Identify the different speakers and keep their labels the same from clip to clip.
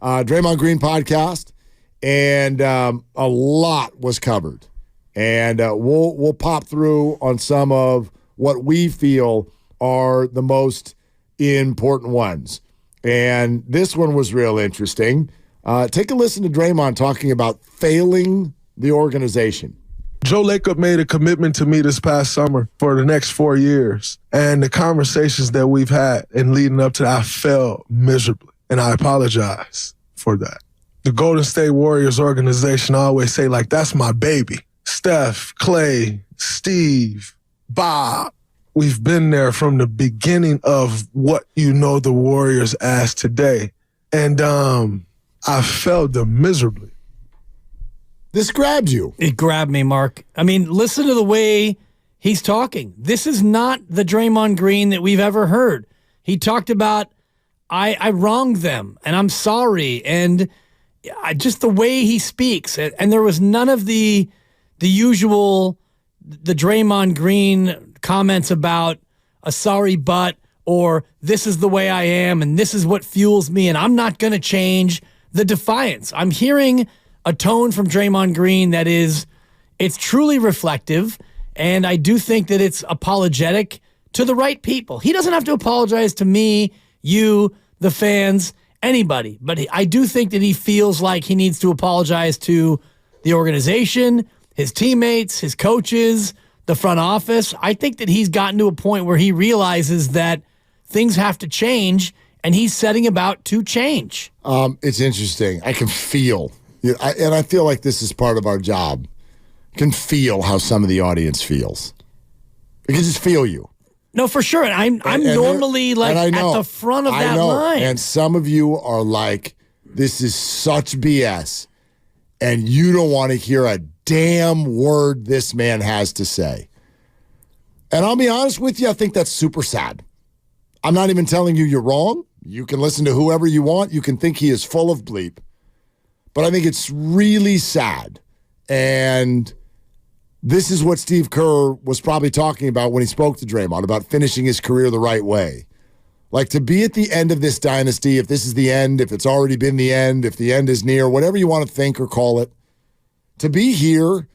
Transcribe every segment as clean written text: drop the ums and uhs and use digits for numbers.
Speaker 1: Draymond Green podcast, and a lot was covered. And we'll pop through on some of what we feel are the most important ones. And this one was real interesting. Take a listen to Draymond talking about failing the organization.
Speaker 2: Joe Lacob made a commitment to me this past summer for the next 4 years. And the conversations that we've had and leading up to that, I failed miserably. And I apologize for that. The Golden State Warriors organization, I always say, like, that's my baby. Steph, Clay, Steve, Bob. We've been there from the beginning of what you know the Warriors as today. And I failed them miserably.
Speaker 1: This grabbed you.
Speaker 3: It grabbed me, Mark. I mean, listen to the way he's talking. This is not the Draymond Green that we've ever heard. He talked about, I wronged them, and I'm sorry, and just the way he speaks. And there was none of the usual, the Draymond Green comments about a sorry but, or this is the way I am, and this is what fuels me, and I'm not going to change. The defiance. I'm hearing a tone from Draymond Green that it's truly reflective, and I do think that it's apologetic to the right people. He doesn't have to apologize to me, you, the fans, anybody, but I do think that he feels like he needs to apologize to the organization, his teammates, his coaches, the front office. I think that he's gotten to a point where he realizes that things have to change, and he's setting about to change.
Speaker 1: It's interesting. I can feel, and I feel like this is part of our job, can feel how some of the audience feels. I can just feel you.
Speaker 3: No, for sure. And I'm normally like at the front of that line.
Speaker 1: And some of you are like, this is such BS, and you don't want to hear a damn word this man has to say. And I'll be honest with you, I think that's super sad. I'm not even telling you you're wrong. You can listen to whoever you want. You can think he is full of bleep. But I think it's really sad. And this is what Steve Kerr was probably talking about when he spoke to Draymond, about finishing his career the right way. Like, to be at the end of this dynasty, if this is the end, if it's already been the end, if the end is near, whatever you want to think or call it, to be here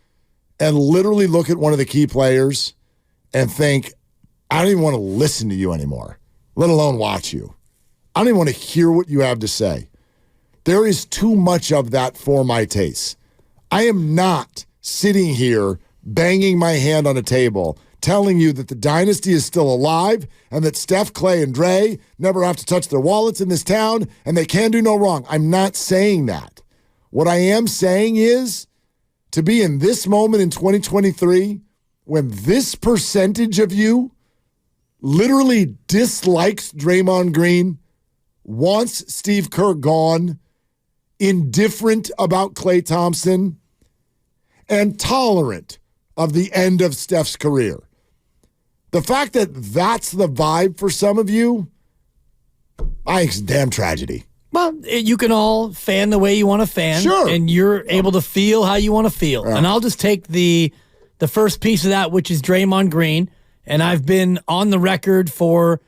Speaker 1: and literally look at one of the key players and think, I don't even want to listen to you anymore, let alone watch you. I don't even want to hear what you have to say. There is too much of that for my taste. I am not sitting here banging my hand on a table telling you that the dynasty is still alive and that Steph, Clay, and Dre never have to touch their wallets in this town and they can do no wrong. I'm not saying that. What I am saying is, to be in this moment in 2023 when this percentage of you literally dislikes Draymond Green, wants Steve Kerr gone, indifferent about Klay Thompson, and tolerant of the end of Steph's career. The fact that that's the vibe for some of you, I think it's a damn tragedy.
Speaker 3: Well, you can all fan the way you want to fan.
Speaker 1: Sure.
Speaker 3: And you're able to feel how you want to feel. Yeah. And I'll just take the first piece of that, which is Draymond Green. And I've been on the record for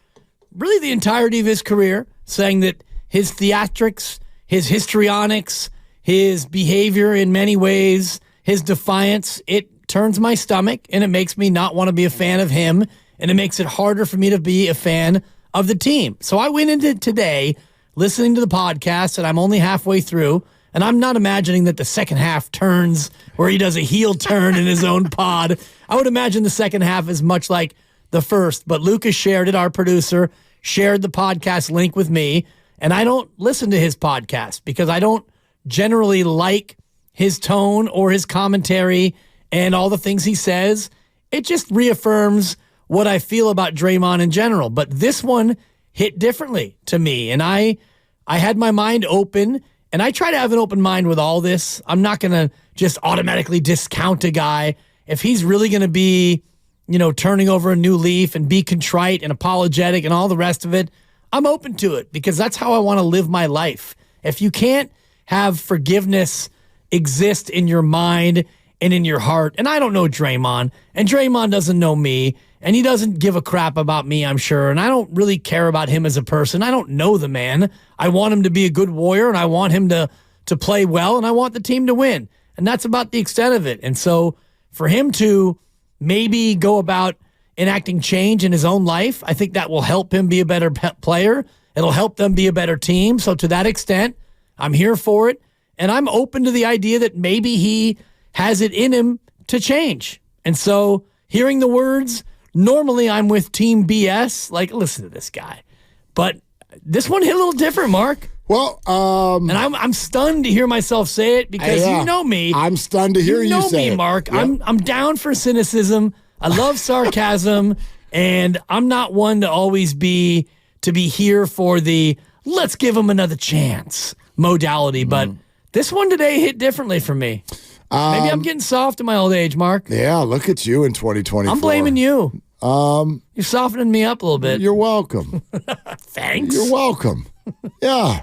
Speaker 3: really the entirety of his career saying that his theatrics, his histrionics, his behavior in many ways, his defiance, it turns my stomach and it makes me not want to be a fan of him, and it makes it harder for me to be a fan of the team. So I went into today listening to the podcast, and I'm only halfway through, and I'm not imagining that the second half turns where he does a heel turn in his own pod. I would imagine the second half is much like the first, but Lucas shared it, our producer, shared the podcast link with me, and I don't listen to his podcast because I don't generally like his tone or his commentary and all the things he says. It just reaffirms what I feel about Draymond in general. But this one hit differently to me, and I had my mind open, and I try to have an open mind with all this. I'm not going to just automatically discount a guy. If he's really going to be, turning over a new leaf and be contrite and apologetic and all the rest of it, I'm open to it because that's how I want to live my life. If you can't have forgiveness exist in your mind and in your heart, and I don't know Draymond, and Draymond doesn't know me, And he doesn't give a crap about me, I'm sure. And I don't really care about him as a person. I don't know the man. I want him to be a good Warrior, and I want him to play well, and I want the team to win. And that's about the extent of it. And so for him to maybe go about enacting change in his own life, I think that will help him be a better player. It'll help them be a better team. So to that extent, I'm here for it. And I'm open to the idea that maybe he has it in him to change. And so hearing the words, normally I'm with Team BS. Like, listen to this guy. But this one hit a little different, Mark.
Speaker 1: Well,
Speaker 3: and I'm stunned to hear myself say it because you know me.
Speaker 1: I'm stunned to hear you say it.
Speaker 3: You know me, Mark.
Speaker 1: Yep.
Speaker 3: I'm down for cynicism. I love sarcasm, and I'm not one to always be here for the let's give him another chance modality. But this one today hit differently for me. Maybe I'm getting soft in my old age, Mark.
Speaker 1: Yeah, look at you in 2024.
Speaker 3: I'm blaming you. You're softening me up a little bit.
Speaker 1: You're welcome.
Speaker 3: Thanks.
Speaker 1: You're welcome. Yeah.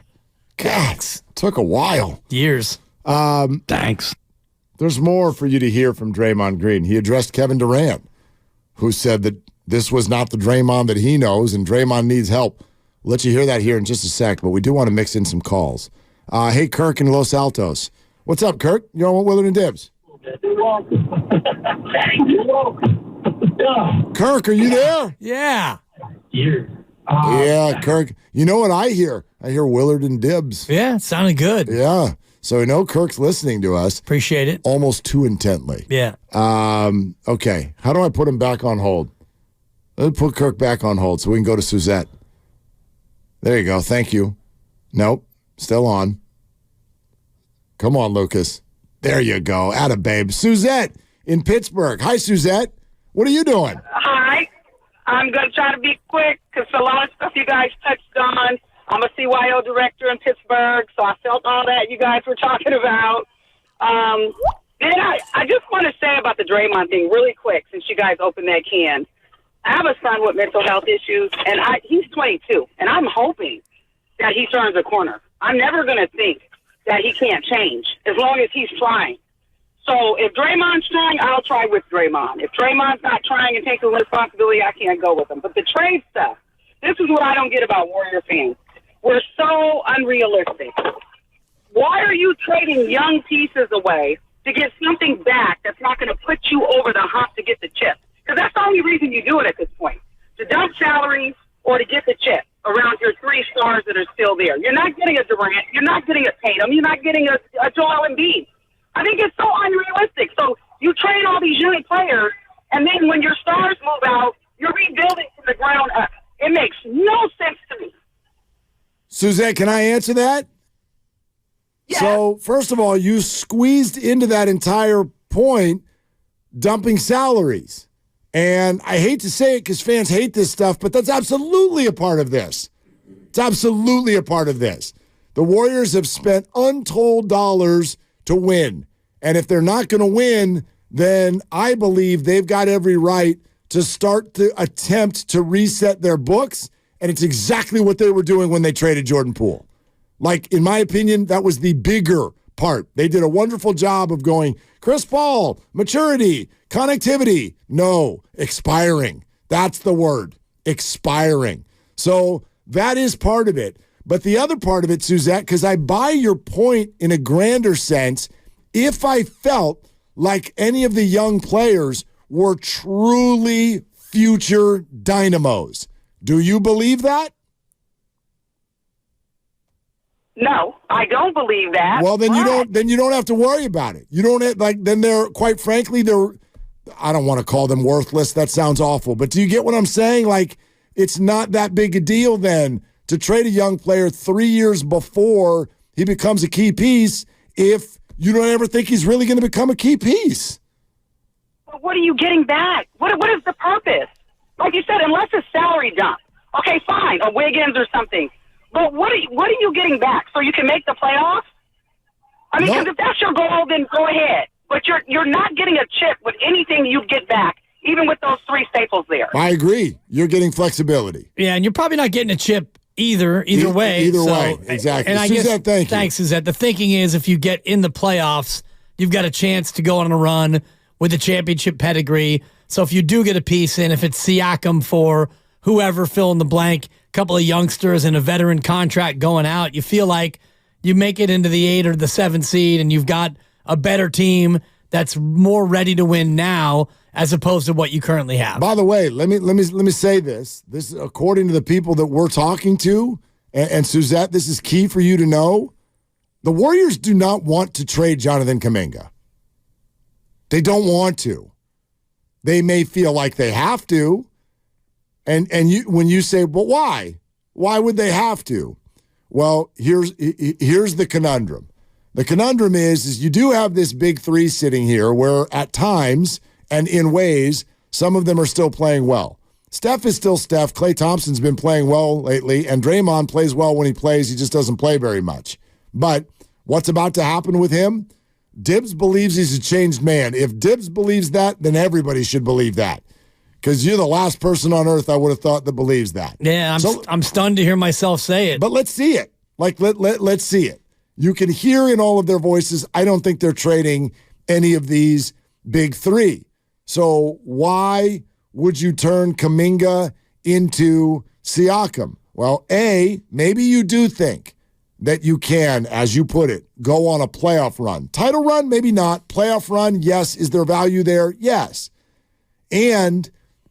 Speaker 3: Thanks.
Speaker 1: Took a while.
Speaker 3: Years.
Speaker 4: Thanks.
Speaker 1: There's more for you to hear from Draymond Green. He addressed Kevin Durant, who said that this was not the Draymond that he knows, and Draymond needs help. We'll let you hear that here in just a sec, but we do want to mix in some calls. Hey, Kirk in Los Altos. What's up, Kirk? You're on Willard and Dibs.
Speaker 5: You're welcome.
Speaker 1: Kirk, are you there?
Speaker 3: Yeah.
Speaker 1: Yeah, Kirk. You know what I hear? I hear Willard and Dibs.
Speaker 3: Yeah, it sounded good.
Speaker 1: Yeah. So I know Kirk's listening to us.
Speaker 3: Appreciate it.
Speaker 1: Almost too intently.
Speaker 3: Yeah.
Speaker 1: Okay. How do I put him back on hold? Let's put Kirk back on hold so we can go to Suzette. There you go. Thank you. Nope. Still on. Come on, Lucas. There you go. Atta babe. Suzette in Pittsburgh. Hi, Suzette. What are you doing?
Speaker 6: Hi. I'm going to try to be quick because a lot of stuff you guys touched on. I'm a CYO director in Pittsburgh, so I felt all that you guys were talking about. And I just want to say about the Draymond thing really quick since you guys opened that can. I have a son with mental health issues, and he's 22, and I'm hoping that he turns a corner. I'm never going to think that he can't change as long as he's trying. So if Draymond's trying, I'll try with Draymond. If Draymond's not trying and taking responsibility, I can't go with him. But the trade stuff, this is what I don't get about Warrior fans. We're so unrealistic. Why are you trading young pieces away to get something back that's not going to put you over the hump to get the chip? Because that's the only reason you do it at this point, to dump salaries or to get the chip around your three stars that are still there. You're not getting a Durant. You're not getting a Tatum. You're not getting a Joel Embiid. I think it's so unrealistic. So you trade all these young players, and then when your stars move out, you're rebuilding from the ground up. It makes no sense to me.
Speaker 1: Suzette, can I answer that?
Speaker 6: Yeah.
Speaker 1: So, first of all, you squeezed into that entire point dumping salaries. And I hate to say it because fans hate this stuff, but that's absolutely a part of this. It's absolutely a part of this. The Warriors have spent untold dollars to win. And if they're not going to win, then I believe they've got every right to start to attempt to reset their books. And it's exactly what they were doing when they traded Jordan Poole. Like, in my opinion, that was the bigger part. They did a wonderful job of going, Chris Paul, maturity, connectivity. No, expiring. That's the word, expiring. So that is part of it. But the other part of it, Suzette, because I buy your point in a grander sense, if I felt like any of the young players were truly future dynamos. Do you believe that?
Speaker 6: No, I don't believe that.
Speaker 1: Well, then you don't have to worry about it. You don't have, then they're, quite frankly, I don't want to call them worthless. That sounds awful. But do you get what I'm saying? Like, it's not that big a deal then to trade a young player 3 years before he becomes a key piece if you don't ever think he's really going to become a key piece.
Speaker 6: But what are you getting back? What is the purpose? Like you said, unless it's salary dump. Okay, fine, a Wiggins or something. But what are you getting back? So you can make the playoffs? I mean, because if that's your goal, then go ahead. But you're not getting a chip with anything you get back, even with those three staples there.
Speaker 1: I agree. You're getting flexibility.
Speaker 3: Yeah, and you're probably not getting a chip either way.
Speaker 1: Either way, exactly.
Speaker 3: And I
Speaker 1: Suzette,
Speaker 3: guess, thanks, Suzette. The thinking is if you get in the playoffs, you've got a chance to go on a run with a championship pedigree. So if you do get a piece in, if it's Siakam for whoever, fill in the blank, couple of youngsters and a veteran contract going out, you feel like you make it into the 8 or the 7 seed and you've got a better team that's more ready to win now as opposed to what you currently have.
Speaker 1: By the way, let me say this. This is according to the people that we're talking to, and Suzette, this is key for you to know. The Warriors do not want to trade Jonathan Kuminga. They don't want to. They may feel like they have to. And when you say, "But why? Why would they have to?" Well, here's the conundrum. The conundrum is you do have this big three sitting here where at times and in ways, some of them are still playing well. Steph is still Steph. Klay Thompson's been playing well lately, and Draymond plays well when he plays. He just doesn't play very much. But what's about to happen with him? Dibs believes he's a changed man. If Dibs believes that, then everybody should believe that. Because you're the last person on earth I would have thought that believes that.
Speaker 3: Yeah, I'm stunned to hear myself say it.
Speaker 1: But let's see it. Let's see it. You can hear in all of their voices, I don't think they're trading any of these big three. So why would you turn Kuminga into Siakam? Well, A, maybe you do think that you can, as you put it, go on a playoff run. Title run, maybe not. Playoff run, yes. Is there value there? Yes. And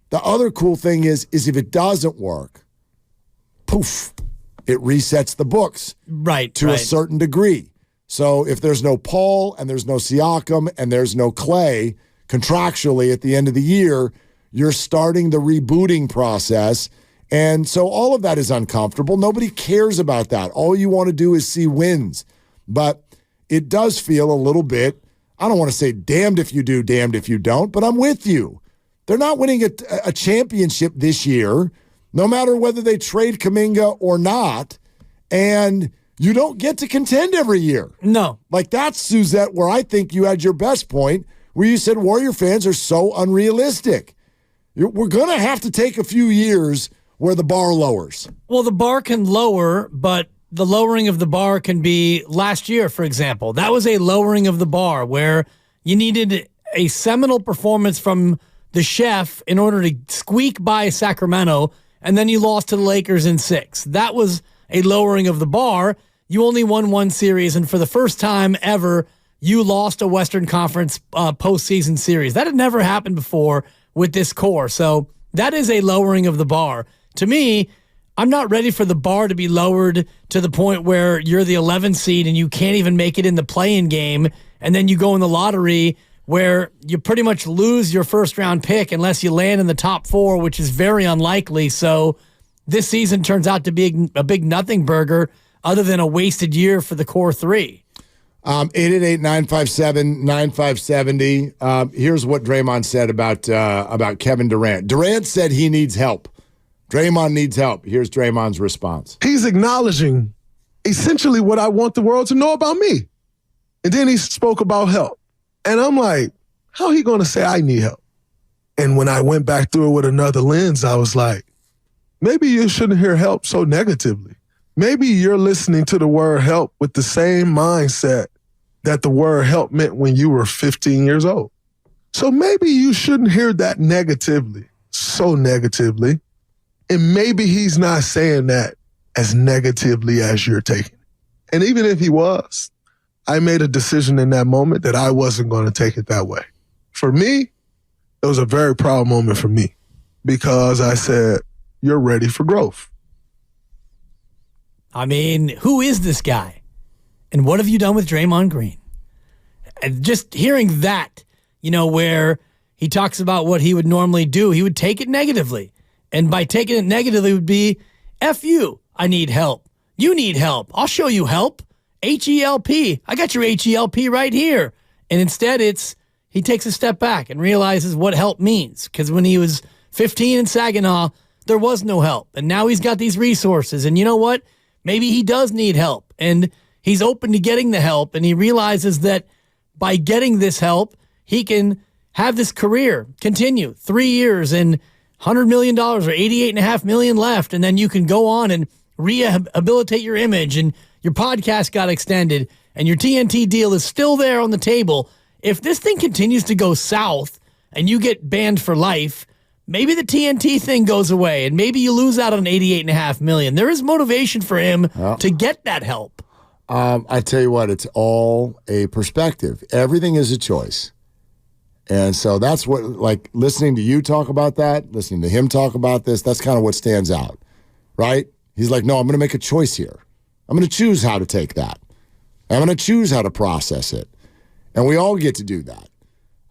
Speaker 1: the other cool thing is if it doesn't work, poof, it resets the books to a certain degree. So if there's no Paul and there's no Siakam and there's no Klay, contractually at the end of the year, you're starting the rebooting process. And so all of that is uncomfortable. Nobody cares about that. All you want to do is see wins. But it does feel a little bit, I don't want to say damned if you do, damned if you don't, but I'm with you. They're not winning a championship this year, no matter whether they trade Kuminga or not, and you don't get to contend every year.
Speaker 3: No.
Speaker 1: Like that's, Suzette, where I think you had your best point, where you said Warrior fans are so unrealistic. We're going to have to take a few years where the bar lowers.
Speaker 3: Well, the bar can lower, but the lowering of the bar can be last year, for example. That was a lowering of the bar where you needed a seminal performance from the chef in order to squeak by Sacramento, and then you lost to the Lakers in 6. That was a lowering of the bar. You only won one series, and for the first time ever, you lost a Western Conference postseason series. That had never happened before with this core, so that is a lowering of the bar. To me, I'm not ready for the bar to be lowered to the point where you're the 11th seed and you can't even make it in the play-in game, and then you go in the lottery where you pretty much lose your first-round pick unless you land in the top 4, which is very unlikely. So this season turns out to be a big nothing burger other than a wasted year for the core three.
Speaker 1: 888-957-9570. Here's what Draymond said about Kevin Durant. Durant said he needs help. Draymond needs help. Here's Draymond's response.
Speaker 2: He's acknowledging essentially what I want the world to know about me. And then he spoke about help. And I'm like, how he going to say I need help? And when I went back through it with another lens, I was like, maybe you shouldn't hear help so negatively. Maybe you're listening to the word help with the same mindset that the word help meant when you were 15 years old. So maybe you shouldn't hear that negatively, so negatively. And maybe he's not saying that as negatively as you're taking it. And even if he was, I made a decision in that moment that I wasn't going to take it that way. For me, it was a very proud moment for me because I said, you're ready for growth.
Speaker 3: I mean, who is this guy? And what have you done with Draymond Green? And just hearing that, where he talks about what he would normally do, he would take it negatively. And by taking it negatively would be, F you, I need help. You need help. I'll show you help. H-E-L-P. I got your H-E-L-P right here. And instead he takes a step back and realizes what help means. Because when he was 15 in Saginaw, there was no help. And now he's got these resources. And you know what? Maybe he does need help. And he's open to getting the help. And he realizes that by getting this help, he can have this career continue 3 years and $100 million or $88.5 million left. And then you can go on and rehabilitate your image, and your podcast got extended, and your TNT deal is still there on the table. If this thing continues to go south and you get banned for life, maybe the TNT thing goes away, and maybe you lose out on $88.5 million. There is motivation for him to get that help.
Speaker 1: I tell you what, it's all a perspective. Everything is a choice. And so that's what, like, listening to you talk about that, listening to him talk about this, that's kind of what stands out, right? He's like, no, I'm going to make a choice here. I'm going to choose how to take that. I'm going to choose how to process it. And we all get to do that.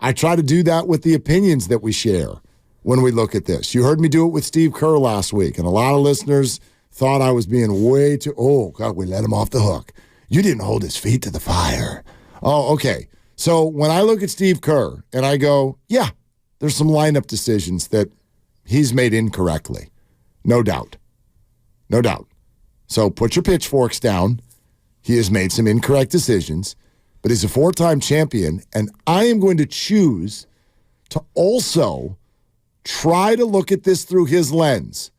Speaker 1: I try to do that with the opinions that we share when we look at this. You heard me do it with Steve Kerr last week, and a lot of listeners thought I was being way too, oh, God, we let him off the hook. You didn't hold his feet to the fire. Oh, okay. So when I look at Steve Kerr and I go, yeah, there's some lineup decisions that he's made incorrectly. No doubt. No doubt. So put your pitchforks down. He has made some incorrect decisions, but he's a 4-time champion, and I am going to choose to also try to look at this through his lens.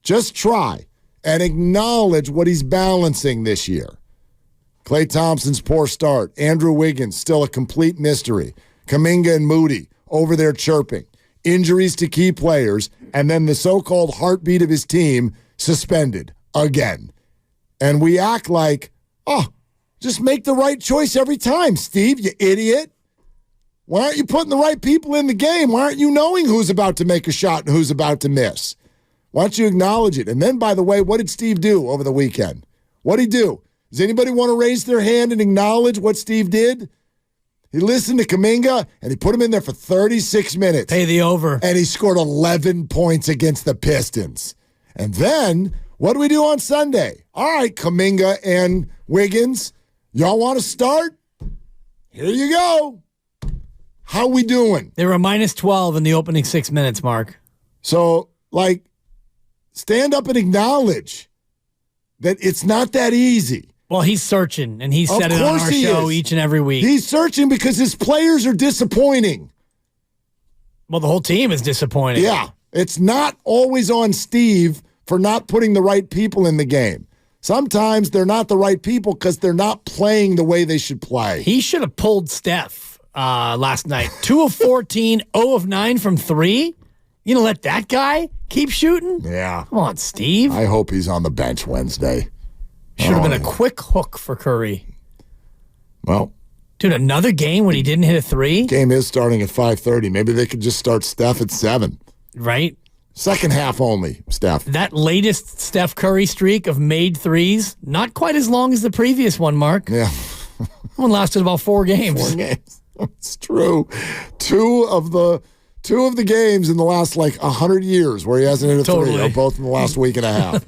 Speaker 1: Just try and acknowledge what he's balancing this year. Klay Thompson's poor start. Andrew Wiggins, still a complete mystery. Kuminga and Moody over there chirping. Injuries to key players, and then the so-called heartbeat of his team suspended again. And we act like, oh, just make the right choice every time, Steve, you idiot. Why aren't you putting the right people in the game? Why aren't you knowing who's about to make a shot and who's about to miss? Why don't you acknowledge it? And then, by the way, what did Steve do over the weekend? What did he do? Does anybody want to raise their hand and acknowledge what Steve did? He listened to Kuminga, and he put him in there for 36 minutes.
Speaker 3: Pay the over.
Speaker 1: And he scored 11 points against the Pistons. And then, what do we do on Sunday? All right, Kuminga and Wiggins, y'all want to start? Here you go. How we doing?
Speaker 3: They were minus 12 in the opening 6 minutes, Mark.
Speaker 1: So, like, stand up and acknowledge that it's not that easy.
Speaker 3: Well, he's searching, and he said it on our show each and every week.
Speaker 1: He's searching because his players are disappointing.
Speaker 3: Well, the whole team is disappointing.
Speaker 1: Yeah. It's not always on Steve for not putting the right people in the game. Sometimes they're not the right people because they're not playing the way they should play.
Speaker 3: He should have pulled Steph last night. 2 of 14, 0 of 9 from 3. You gonna let that guy keep shooting?
Speaker 1: Yeah.
Speaker 3: Come on, Steve.
Speaker 1: I hope he's on the bench Wednesday.
Speaker 3: Should have been a quick hook for Curry.
Speaker 1: Well,
Speaker 3: dude, another game when he didn't hit a 3?
Speaker 1: Game is starting at 5:30. Maybe they could just start Steph at 7.
Speaker 3: Right?
Speaker 1: Second half only, Steph.
Speaker 3: That latest Steph Curry streak of made 3s, not quite as long as the previous one, Mark.
Speaker 1: Yeah.
Speaker 3: One lasted about 4 games.
Speaker 1: 4 games. It's true. Two of the games in the last, 100 years where he hasn't hit a 3 are both in the last week and a half.